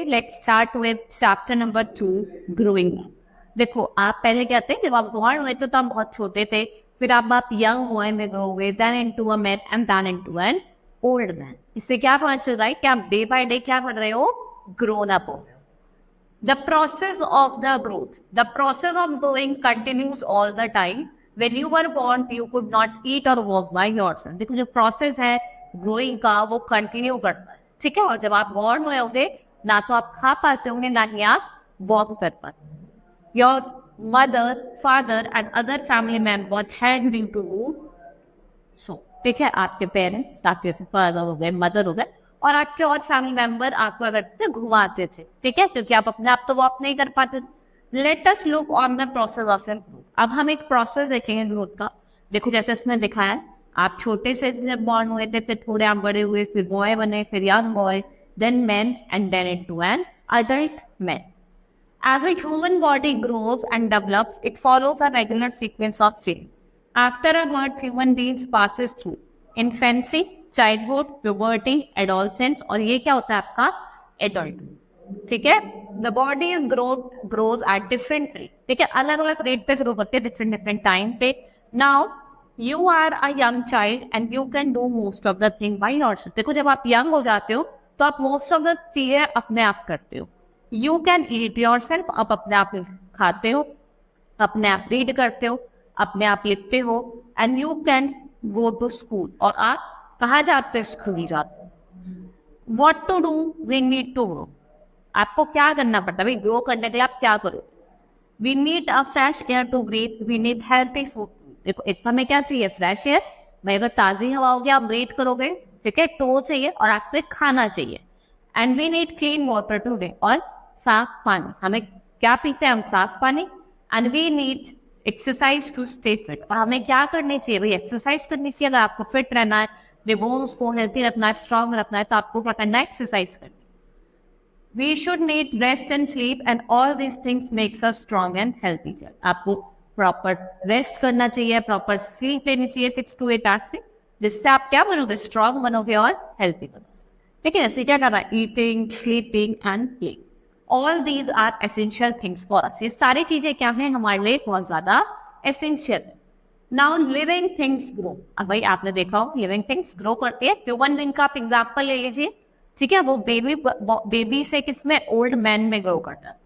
Let's start with chapter number 2 growing up. देखो आप पहले कहते हैं जब आप बॉर्न हुए तो आप बहुत छोटे थे, फिर आप यंग हुए में ग्रो हुए, then into a man and then into an old man. इससे क्या पता चल रहा है कि आप डे बाय डे क्या कर रहे हो, ग्रोन अप हो रहे हो। The process of the growth, the process of growing continues all the time. When you were born, you could not eat or walk by yourself. देखो जो प्रोसेस है ग्रोइंग का वो कंटिन्यू करता है, ठीक है। और जब आप बॉर्न हुए होंगे ना तो आप खा पाते होंगे ना ही आप वॉक कर पाते। Your mother, father and other family members help you to do so, ठीक है। आपके पेरेंट्स, आपके फादर हो गए, मदर हो गए, और आपके और फैमिली मेंबर आपको अगर घुमाते थे, ठीक है, क्योंकि आप अपने आप तो वॉक नहीं कर पाते। Let us look on the process of growth. अब हम एक प्रोसेस देखेंगे ग्रोथ का। देखो जैसे इसमें दिखाया है, आप छोटे से जब बॉर्न हुए थे, फिर थोड़े आप बड़े हुए, फिर बॉय बने, फिर young boy, then man and then into an adult man. As a human body grows and develops, it follows a regular sequence of change. After a birth, human beings passes through infancy, childhood, puberty, adolescence, और ये क्या होता है आपका adult, ठीक है। The body is grows at different rate, ठीक है, अलग अलग रेट पे ग्रो करते हैं, different टाइम पे। Now you are a young child and you can do most of the thing by yourself। देखो जब आप यंग हो जाते हो तो आप most of the चीजें अपने आप करते हो। You can eat yourself, आप अपने आप खाते हो, अपने आप रीड करते हो, अपने आप लिखते हो, and you can go to school, और आप कहाँ जाते हो, स्कूल जाते हो। What to do, we need to grow। आपको क्या करना पड़ता है भाई ग्रो करने के लिए, आप क्या करो। We need a fresh air to breathe, we need healthy food। देखो एक हमें क्या चाहिए, फ्रेश एयर, भाई अगर ताज़ी हवा होगी आप ब्रीथ करोगे, ठीक है, तो चाहिए, और आपको खाना चाहिए। And we need clean water to drink, और साफ पानी, हमें क्या पीते हैं हम, साफ पानी। And we need exercise to stay fit, और हमें क्या करनी चाहिए भाई, एक्सरसाइज करनी चाहिए। अगर आपको फिट रहना है, बोन्स को हेल्थी रखना है, स्ट्रांग रखना है, तो आपको क्या करना है, एक्सरसाइज करनी। We should need rest and sleep and all these things makes us strong and healthy. आपको प्रॉपर रेस्ट करना चाहिए, प्रॉपर स्लीप लेनी चाहिए 6 to 8 आवर्स से, जिससे आप क्या बनोगे, स्ट्रांग बनोगे और हेल्थी बनोगे, ठीक है। ऐसे क्या करना है, eating, sleeping and playing, all these are essential things for us. ये सारी चीजें क्या हैं, हमारे लिए बहुत ज्यादा एसेंशियल है। Now living things grow. अब भाई आपने देखा हो लिविंग थिंग्स ग्रो करती है। ह्यूमन बीइंग का आप एग्जाम्पल ले लीजिए, ठीक है, वो बेबी से किसमें, ओल्ड मैन में ग्रो करता है।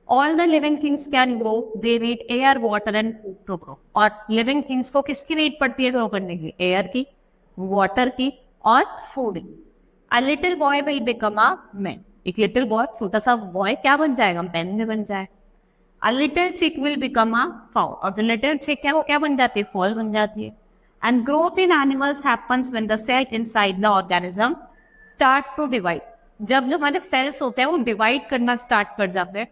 All the living things can grow, they need air, water and food to grow. और लिविंग थिंग्स को किसकी नीड पड़ती है ग्रो करने की, एयर की, वाटर की और फूड की। A little boy will become a man. एक लिटिल बॉय, छोटा सा बॉय क्या बन जाएगा, मैन में बन जाए। A little chick will become a fowl, और जो लिटिल चिक है वो क्या बन जाती है, फॉल बन जाती है। And growth in animals happens when the cell inside the organism start to divide। जब जो हमारे सेल्स होते हैं वो डिवाइड करना स्टार्ट कर जाते हैं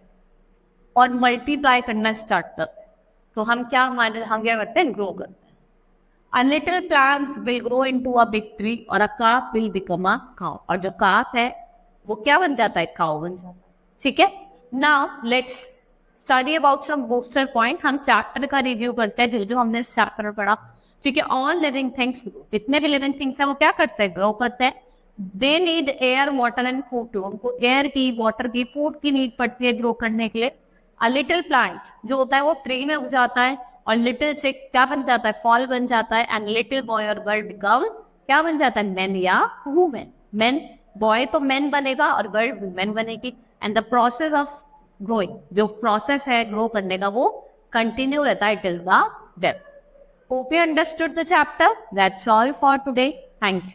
और मल्टीप्लाई करना स्टार्ट करते हैं, तो हम क्या करते हैं, ग्रो करते हैं। A little plants will grow into a big tree, और a calf will become a cow, और जो calf है वो क्या बन जाता है, काउ बन जाता है, ठीक है। Now let's study about some booster point. हम चैप्टर का रिव्यू करते हैं जो हमने इस चैप्टर में पढ़ा, ठीक है। ऑल लिविंग थिंग्स, जितने भी लिविंग थिंग्स हैं वो क्या करते हैं, ग्रो करते हैं। They need air, water and food to, उनको एयर की, वाटर की, फूड की नीड पड़ती है ग्रो करने के लिए। अ लिटिल प्लांट जो होता है वो ट्री में उग जाता है, और लिटिल चिक क्या बन जाता है, फॉल बन जाता है। एंड लिटिल बॉय और गर्ल बिकम क्या बन जाता है, मैन या वुमेन। मैन बॉय तो मैन बनेगा और गर्ल वुमेन बनेगी। And the process of growing, जो प्रोसेस है ग्रो करने का वो कंटिन्यू रहता है till the death. Hope you understood the chapter. That's all for today. Thank you.